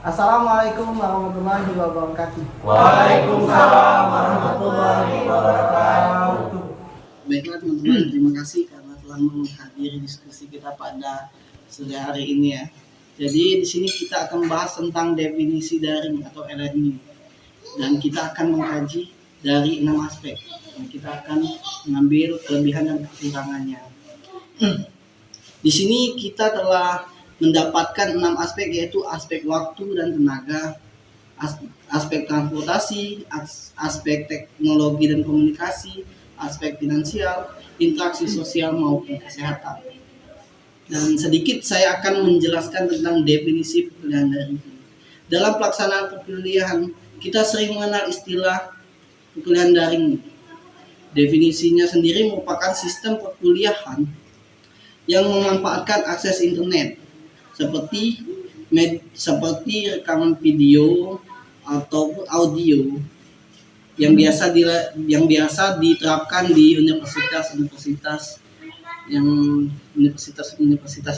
Assalamualaikum warahmatullahi wabarakatuh. Waalaikumsalam warahmatullahi wabarakatuh. Baiklah teman-teman, terima kasih karena telah menghadiri diskusi kita pada sore hari ini ya. Jadi di sini kita akan membahas tentang definisi daring atau e-learning dan kita akan mengkaji dari 6 aspek. Dan kita akan mengambil kelebihan dan kekurangannya. Di sini kita telah mendapatkan 6 aspek, yaitu aspek waktu dan tenaga, aspek transportasi, aspek teknologi dan komunikasi, aspek finansial, interaksi sosial maupun kesehatan. Dan sedikit saya akan menjelaskan tentang definisi perkuliahan daring. Dalam pelaksanaan perkuliahan, kita sering mengenal istilah perkuliahan daring. Definisinya sendiri merupakan sistem perkuliahan yang memanfaatkan akses internet seperti rekaman video ataupun audio yang biasa diterapkan di universitas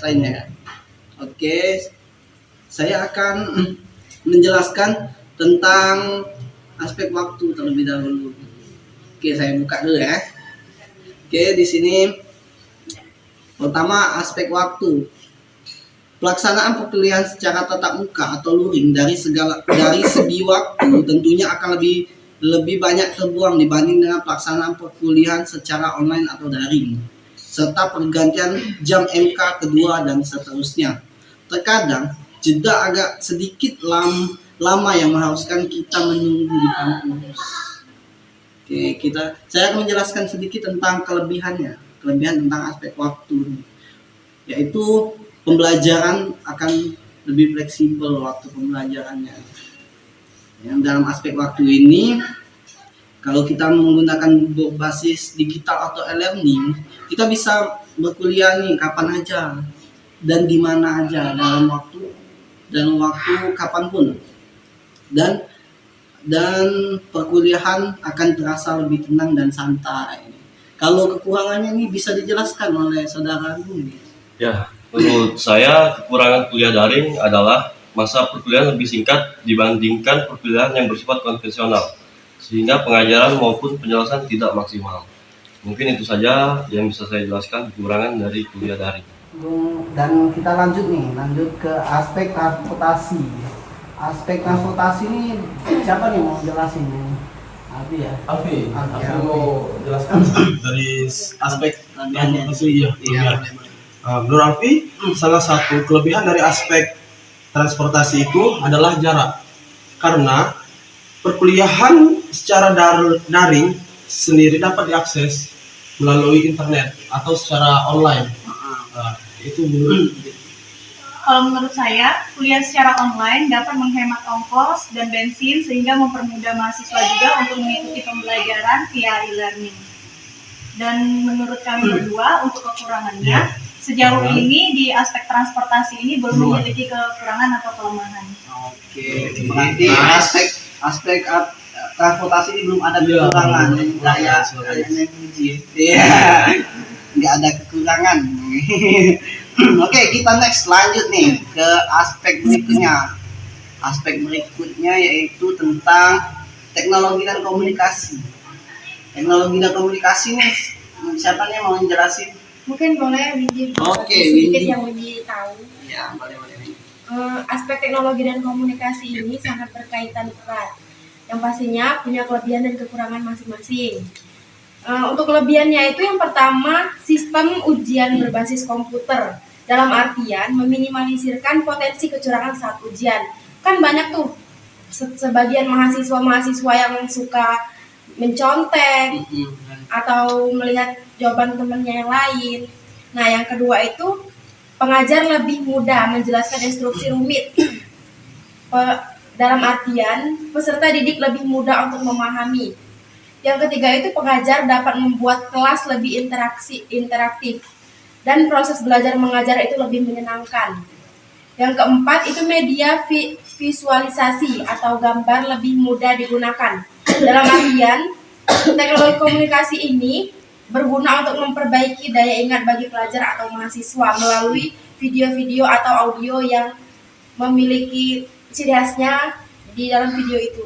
lainnya ya. Oke, saya akan menjelaskan tentang aspek waktu terlebih dahulu. Oke, saya buka dulu ya. Oke, di sini pertama aspek waktu. Pelaksanaan perkuliahan secara tatap muka atau luring dari segi waktu tentunya akan lebih banyak terbuang dibanding dengan pelaksanaan perkuliahan secara online atau daring, serta pergantian jam MK kedua dan seterusnya. Terkadang jeda agak sedikit lama yang mengharuskan kita menunggu di kampus. Oke, saya akan menjelaskan sedikit tentang kelebihan tentang aspek waktu, yaitu pembelajaran akan lebih fleksibel waktu pembelajarannya. Yang dalam aspek waktu ini, kalau kita menggunakan berbasis digital atau e-learning, kita bisa berkuliah nih kapan aja dan di mana aja dalam waktu kapanpun. Dan perkuliahan akan terasa lebih tenang dan santai. Kalau kekurangannya ini bisa dijelaskan oleh saudara Agung. Ya, menurut saya kekurangan kuliah daring adalah masa perkuliahan lebih singkat dibandingkan perkuliahan yang bersifat konvensional, sehingga pengajaran maupun penjelasan tidak maksimal. Mungkin itu saja yang bisa saya jelaskan kekurangan dari kuliah daring. Dan kita lanjut ke aspek transportasi. Aspek transportasi ini siapa nih mau jelasin? Alfi ya? Alfi mau jelaskan dari aspek transportasi ya. Menurut Alfi, salah satu kelebihan dari aspek transportasi itu adalah jarak. Karena perkuliahan secara daring sendiri dapat diakses melalui internet atau secara online. Itu Kalau menurut saya, kuliah secara online dapat menghemat ongkos dan bensin sehingga mempermudah mahasiswa juga untuk mengikuti pembelajaran via e-learning. Dan menurut kami berdua, untuk kekurangannya, sejauh ini di aspek transportasi ini belum memiliki kekurangan atau kelemahan. Oke, berarti aspek transportasi ini belum ada kekurangan. Nggak ada kekurangan. Oke, kita lanjut nih ke aspek berikutnya. Aspek berikutnya yaitu tentang teknologi dan komunikasi. Teknologi dan komunikasi nih, siapa nih mau jelasin? Mungkin boleh Windy. Oke, sedikit Windy. yang Windy tahu. Ya, boleh. Aspek teknologi dan komunikasi ini sangat berkaitan erat. Yang pastinya punya kelebihan dan kekurangan masing-masing. Untuk kelebihannya itu yang pertama, sistem ujian berbasis komputer. Dalam artian meminimalisirkan potensi kecurangan saat ujian. Kan banyak tuh sebagian mahasiswa yang suka mencontek atau melihat jawaban temannya yang lain. Nah, yang kedua itu pengajar lebih mudah menjelaskan instruksi rumit. Dalam artian peserta didik lebih mudah untuk memahami. Yang ketiga itu pengajar dapat membuat kelas lebih interaktif dan proses belajar mengajar itu lebih menyenangkan. Yang keempat itu media visualisasi atau gambar lebih mudah digunakan. Dalam artian teknologi komunikasi ini berguna untuk memperbaiki daya ingat bagi pelajar atau mahasiswa melalui video-video atau audio yang memiliki ciri khasnya di dalam video itu.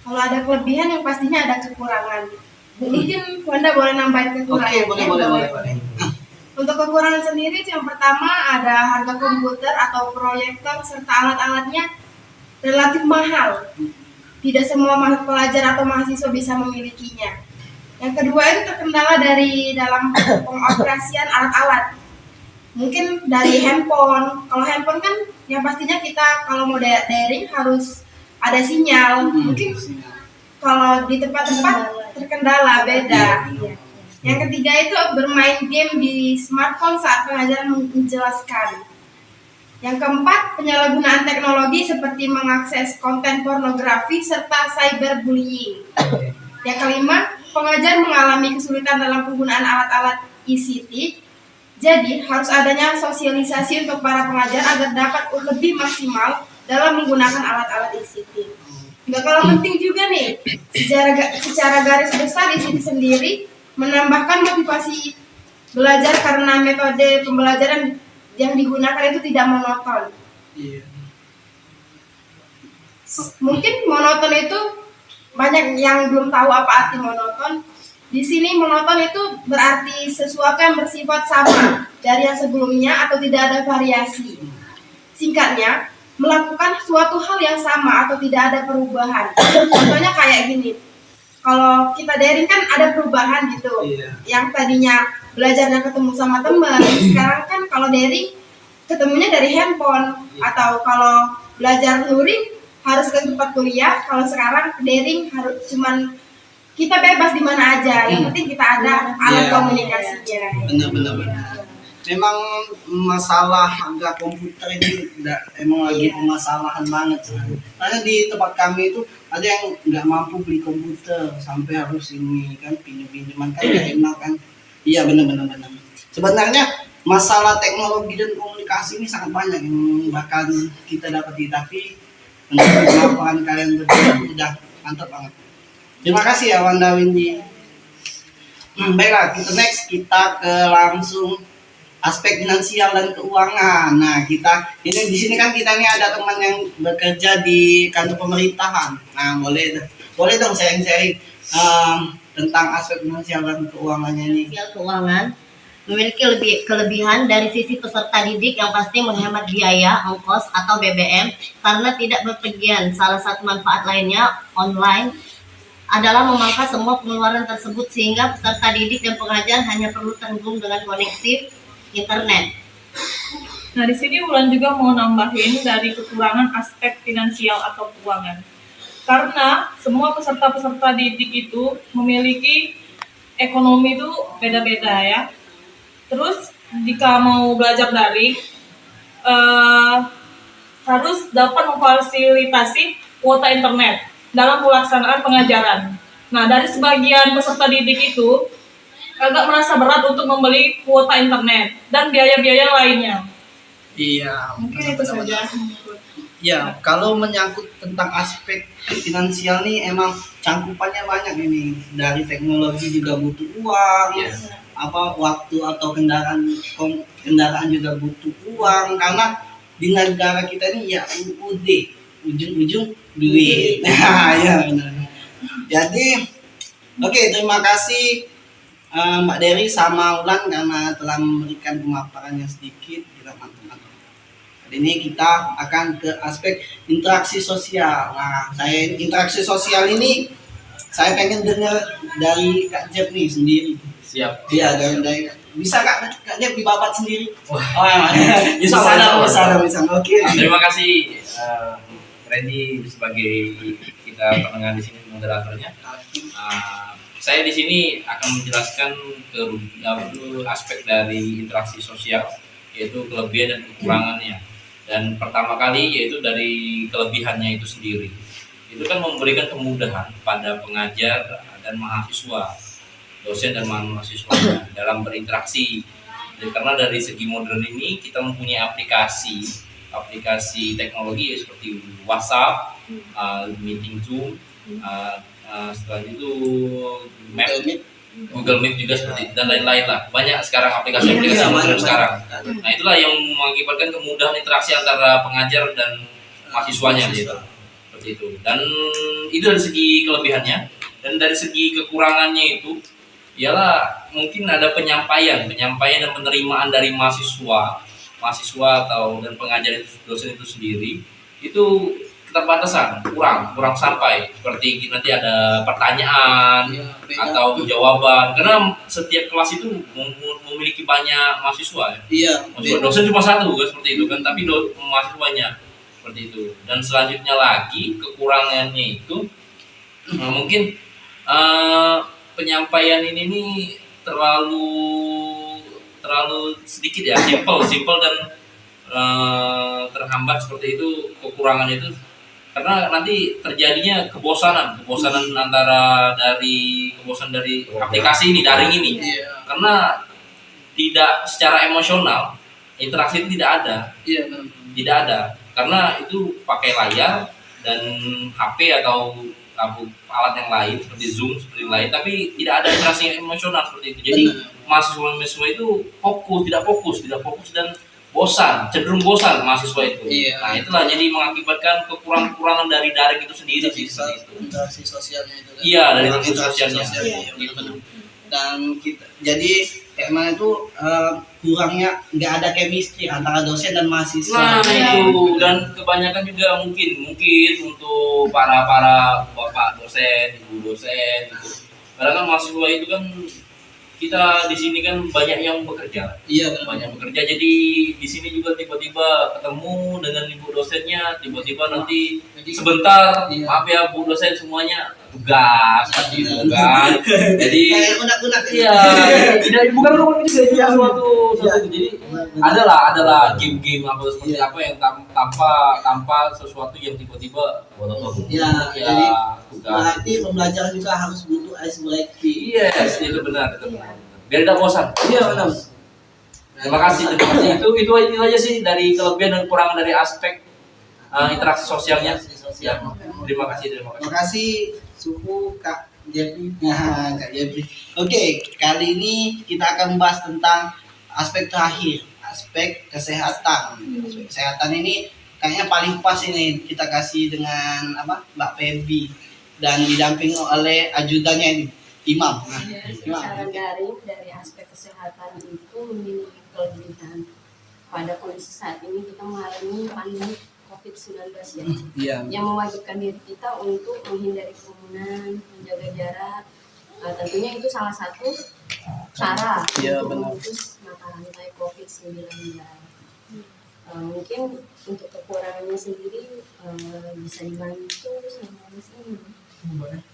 Kalau ada kelebihan yang pastinya ada kekurangan. Mungkin Wanda boleh nambahin kekurangan. Oke, boleh. Untuk kekurangan sendiri yang pertama ada harga komputer atau proyektor serta alat-alatnya relatif mahal. Tidak semua pelajar atau mahasiswa bisa memilikinya. Yang kedua itu terkendala dari dalam pengoperasian alat-alat. Mungkin dari handphone. Kalau handphone kan yang pastinya kita kalau mau daring harus ada sinyal. Mungkin kalau di tempat-tempat terkendala beda. Yang ketiga itu bermain game di smartphone saat pengajaran menjelaskan. Yang keempat, penyalahgunaan teknologi seperti mengakses konten pornografi serta cyberbullying. Yang kelima, pengajar mengalami kesulitan dalam penggunaan alat-alat ICT. Jadi, harus adanya sosialisasi untuk para pengajar agar dapat lebih maksimal dalam menggunakan alat-alat ICT. Nggak kalah penting juga nih, secara garis besar ICT sendiri menambahkan motivasi belajar karena metode pembelajaran yang digunakan itu tidak monoton. Iya. Mungkin monoton itu banyak yang belum tahu apa arti monoton. Di sini monoton itu berarti sesuatu yang bersifat sama dari yang sebelumnya atau tidak ada variasi. Singkatnya, melakukan suatu hal yang sama atau tidak ada perubahan. Contohnya kayak gini. Kalau kita daring kan ada perubahan gitu. Iya. Yang tadinya belajarnya ketemu sama teman, sekarang kan kalau daring ketemunya dari handphone. Atau kalau belajar luring harus ke tempat kuliah, kalau sekarang daring harus cuman kita bebas di mana aja. Yang penting kita ada alat Iya. komunikasinya. Benar. Memang masalah harga komputer ini emang lagi permasalahan banget. Karena di tempat kami itu ada yang nggak mampu beli komputer sampai harus ini kan pinjam-pinjaman kan nggak enak kan. Iya benar. Sebenarnya masalah teknologi dan komunikasi ini sangat banyak yang bahkan kita dapati, tapi untuk kemampuan kalian berdua udah mantap banget. Terima kasih ya Wanda Windy. Baiklah, kita ke langsung aspek finansial dan keuangan. Nah, kita ini di sini kan kita nih ada teman yang bekerja di kantor pemerintahan. Nah, boleh dong sharing tentang aspek finansial dan keuangannya ini. Finansial keuangan memiliki kelebihan dari sisi peserta didik yang pasti menghemat biaya, ongkos atau BBM karena tidak berpergian. Salah satu manfaat lainnya online adalah memangkas semua pengeluaran tersebut sehingga peserta didik dan pengajar hanya perlu terhubung dengan koneksi internet. Nah, di sini Wulan juga mau nambahin dari kekurangan aspek finansial atau keuangan. Karena semua peserta-peserta didik itu memiliki ekonomi itu beda-beda ya. Terus jika mau belajar daring harus dapat memfasilitasi kuota internet dalam pelaksanaan pengajaran. Nah, dari sebagian peserta didik itu agak merasa berat untuk membeli kuota internet dan biaya-biaya lainnya. Iya. Mungkin itu saja. Ya, kalau menyangkut tentang aspek finansial nih emang cangkupannya banyak ini. Dari teknologi juga butuh uang, waktu atau kendaraan juga butuh uang karena di negara kita ini ya UUD, ujung-ujung duit. Nah, ya benar. Jadi, oke, terima kasih Mbak Dery sama Ulan karena telah memberikan pemaparannya sedikit. Kita mantap-mantap. Kali ini kita akan ke aspek interaksi sosial. Nah, interaksi sosial ini saya pengen dengar dari Kak Jeb nih sendiri. Siap. Iya, dari bisa Kak Jeb dibabat sendiri. Wah. Bisa. Oke. Terima kasih Randy sebagai kita penengah di sini moderatornya. Saya di sini akan menjelaskan aspek dari interaksi sosial, yaitu kelebihan dan kekurangannya. Dan pertama kali yaitu dari kelebihannya itu sendiri. Itu kan memberikan kemudahan pada pengajar dan mahasiswa, dosen dan mahasiswa dalam berinteraksi. Dan karena dari segi modern ini kita mempunyai aplikasi teknologi seperti WhatsApp, meeting Zoom, setelah itu Google Meet juga seperti itu, dan lain-lain lah. Banyak sekarang aplikasi-aplikasi modern sekarang. Nah, itulah yang mengakibatkan kemudahan interaksi antara pengajar dan mahasiswanya gitu. Seperti itu. Dan itu dari segi kelebihannya, dan dari segi kekurangannya itu ialah mungkin ada penyampaian dan penerimaan dari mahasiswa atau dan pengajar itu, dosen itu sendiri itu keterbatasan, kurang sampai, seperti nanti ada pertanyaan atau jawaban, karena setiap kelas itu memiliki banyak mahasiswa ya. Iya. Mahasiswa dosen cuma satu kan, seperti itu kan, tapi mahasiswanya seperti itu. Dan selanjutnya lagi kekurangannya itu mungkin penyampaian ini nih terlalu sedikit ya, simple dan terhambat seperti itu. Kekurangan itu karena nanti terjadinya kebosanan antara dari aplikasi ini, daring ini. Karena tidak secara emosional, interaksi itu tidak ada karena itu pakai layar dan HP atau alat yang lain seperti Zoom seperti lain, tapi tidak ada interaksi emosional seperti itu. Jadi mahasiswa itu tidak fokus dan cenderung bosan mahasiswa itu. Nah, itulah jadi mengakibatkan kekurangan dari daring itu sendiri sih. Interaksi sosialnya itu. Iya, dari interaksi sosialnya. Dan jadi kayak mana itu kurangnya nggak ada chemistry antara dosen dan mahasiswa. Nah itu, dan kebanyakan juga mungkin untuk para bapak dosen, ibu dosen gitu. Karena kan mahasiswa itu kan kita di sini kan banyak yang bekerja. Iya, banyak bekerja. Jadi di sini juga tiba-tiba ketemu dengan ibu dosennya, tiba-tiba nanti sebentar, maaf ya Bu dosen, semuanya tugas gitu kan. Jadi kayak kunak-kunak. iya, tidak bukan juga suatu jadi adalah game-game apa seperti apa yang tanpa sesuatu yang tiba-tiba Ya, ya, jadi tugas. berarti pembelajaran juga harus butuh ice breaking. Yes, itu benar. Biar tidak bosan. Iya, benar. Terima kasih. Itu aja sih dari kelebihan dan kekurangan dari aspek interaksi sosialnya. Ya, terima kasih. Terima kasih suku Kak Jeffrey. Nah, Kak Jeffrey. Oke, kali ini kita akan membahas tentang aspek terakhir, aspek kesehatan. Aspek kesehatan ini kayaknya paling pas ini kita kasih dengan Mbak Feby dan didampingi oleh ajudannya ini, Imam. Nah, Imam. Secara daring dari aspek kesehatan itu memiliki kelebihan. Pada kondisi saat ini kita mengalami pandemi COVID-19 ya, Iya. yang mewajibkan diri kita untuk menghindari kerumunan, menjaga jarak. Nah, tentunya itu salah satu cara Iya, untuk benar. memutus mata rantai COVID-19. Mungkin untuk kekurangannya sendiri bisa dibantu sama di sini. Boleh.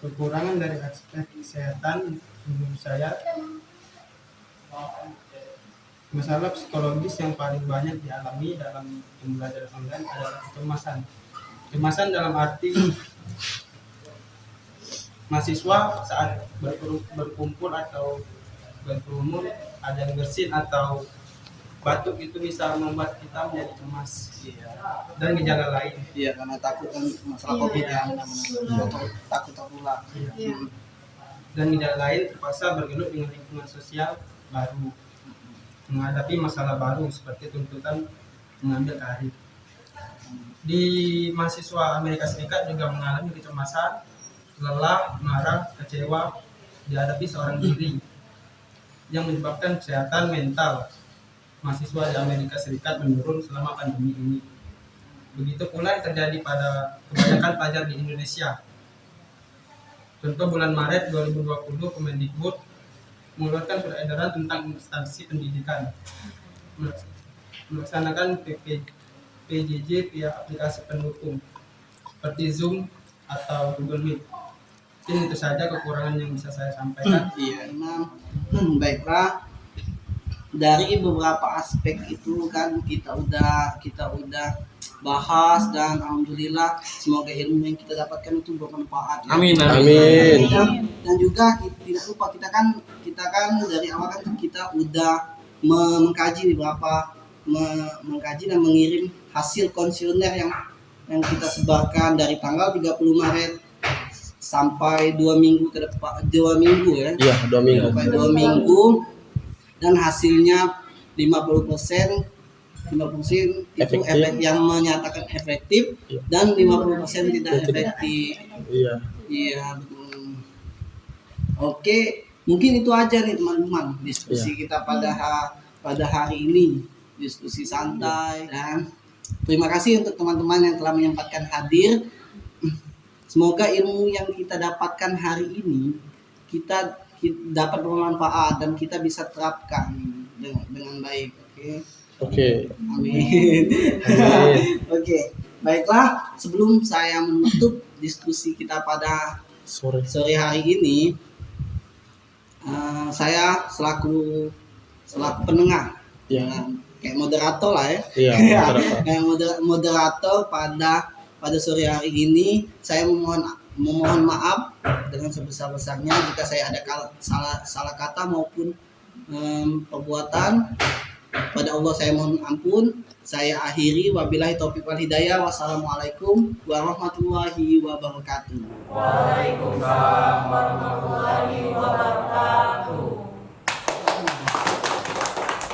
Kekurangan dari aspek kesehatan menurut saya masalah psikologis yang paling banyak dialami dalam pembelajaran online adalah kecemasan dalam arti mahasiswa saat berkumpul atau berkerumun ada yang bersin atau batuk itu bisa membuat kita menjadi cemas dan gejala lain. Iya, karena takut kan masalah COVID ya, takut tertular. Dan gejala lain terpaksa bergelut dengan lingkungan sosial baru, menghadapi masalah baru seperti tuntutan mengambil karir. Di mahasiswa Amerika Serikat juga mengalami kecemasan, lelah, marah, kecewa dihadapi seorang diri yang menyebabkan kesehatan mental mahasiswa di Amerika Serikat menurun selama pandemi ini. Begitu pula yang terjadi pada kebanyakan pelajar di Indonesia. Contoh bulan Maret 2020 Kemendikbud mengeluarkan surat edaran tentang instansi pendidikan melaksanakan PJJ via aplikasi pendukung seperti Zoom atau Google Meet. Mungkin itu saja kekurangan yang bisa saya sampaikan. Iya, Imam. Baiklah. Dari beberapa aspek itu kan kita udah bahas, dan alhamdulillah semoga ilmu yang kita dapatkan itu bermanfaat. Ya. Amin. Dan juga tidak lupa kita kan dari awal kan kita udah mengkaji dan mengirim hasil konsilner yang kita sebarkan dari tanggal 30 Maret sampai 2 minggu ke depan, 2 minggu ya. Iya, 2 minggu. Sampai 2 minggu. Dan hasilnya 50% 50% itu Efektif. efek yang menyatakan efektif Iya. dan 50% tidak efektif. Iya. Iya, betul. Oke, mungkin itu aja nih teman-teman diskusi kita pada hari ini, diskusi santai. Dan terima kasih untuk teman-teman yang telah menyempatkan hadir. Semoga ilmu yang kita dapatkan hari ini kita dapat bermanfaat dan kita bisa terapkan dengan baik. Oke. Amin. Amin. Oke, baiklah. Sebelum saya menutup diskusi kita pada Sore. sore hari ini, saya selaku penengah, Iya. kayak moderator lah ya. Iya. Ya, Moderator. kayak moderator pada sore hari ini, saya memohon maaf dengan sebesar-besarnya jika saya ada salah kata maupun perbuatan. Pada Allah saya mohon ampun. Saya akhiri, wabillahi taufiq wal hidayah. Wassalamualaikum warahmatullahi wabarakatuh. Waalaikumsalam warahmatullahi